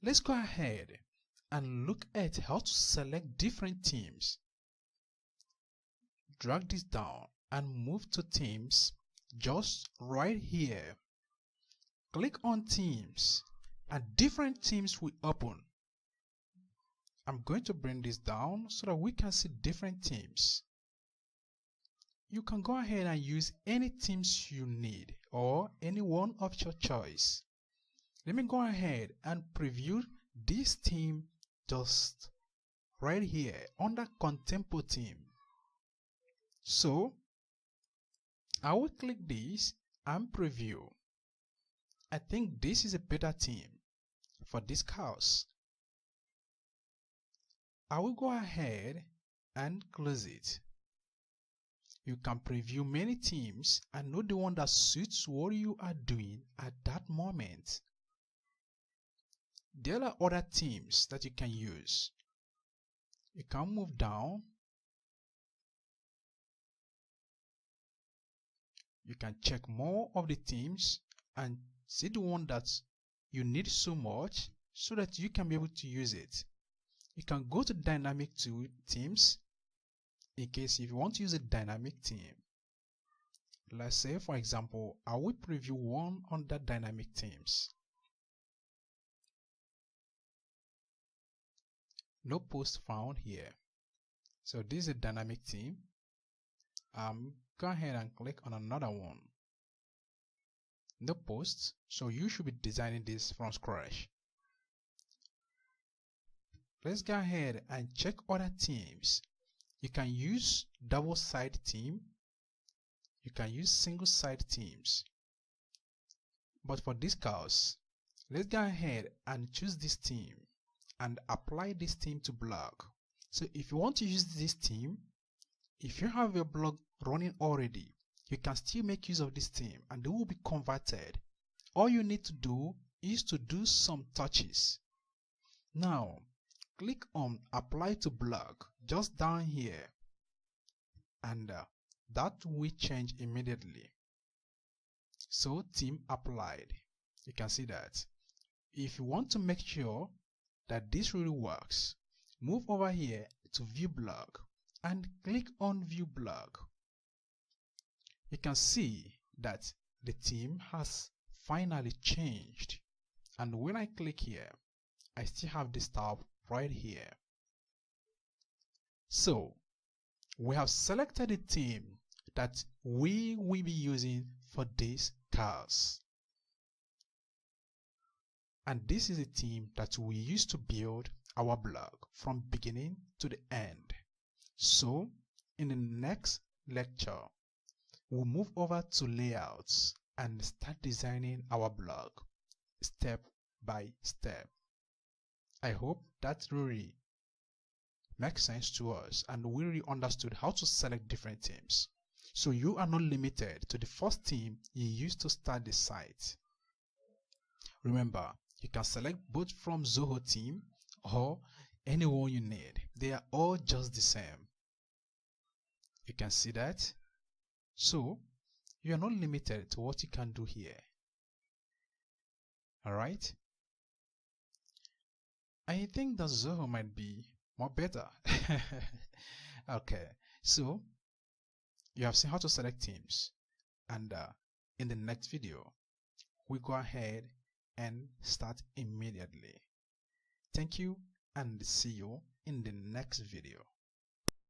let's go ahead and look at how to select different themes. Drag this down and move to themes just right here. Click on themes and different themes will open. I'm going to bring this down so that we can see different themes. You can go ahead and use any themes you need or any one of your choice. Let me go ahead and preview this theme just right here under Contempo theme. So I will click this and preview. I think this is a better theme for this course. I will go ahead and close it. You can preview many themes and know the one that suits what you are doing at that moment. There are other themes that you can use. You can move down. You can check more of the themes and see the one that you need so much so that you can be able to use it. You can go to dynamic themes in case if you want to use a dynamic theme. Let's say, for example, I will preview one under dynamic themes. No post found here. So this is a dynamic theme. Go ahead and click on another one. No posts, so you should be designing this from scratch. Let's go ahead and check other themes. You can use double side theme. You can use single side themes. But for this course, let's go ahead and choose this theme and apply this theme to blog. So if you want to use this theme, if you have your blog running already, you can still make use of this theme and it will be converted. All you need to do is to do some touches. Now, click on apply to blog just down here and that will change immediately. So theme applied. You can see that. If you want to make sure that this really works, move over here to view blog and click on view blog. You can see that the theme has finally changed, and when I click here, I still have this tab right here. So we have selected the theme that we will be using for this course, and this is a theme that we use to build our blog from beginning to the end. So in the next lecture, we'll move over to layouts and start designing our blog step by step. I hope that really makes sense to us and we really understood how to select different themes. So you are not limited to the first theme you use to start the site. Remember, you can select both from Zoho theme or anyone you need. They are all just the same. You can see that. So you are not limited to what you can do here. Alright? I think that Zoho might be more better. Okay, so you have seen how to select themes, and in the next video we go ahead and start immediately. Thank you and see you in the next video.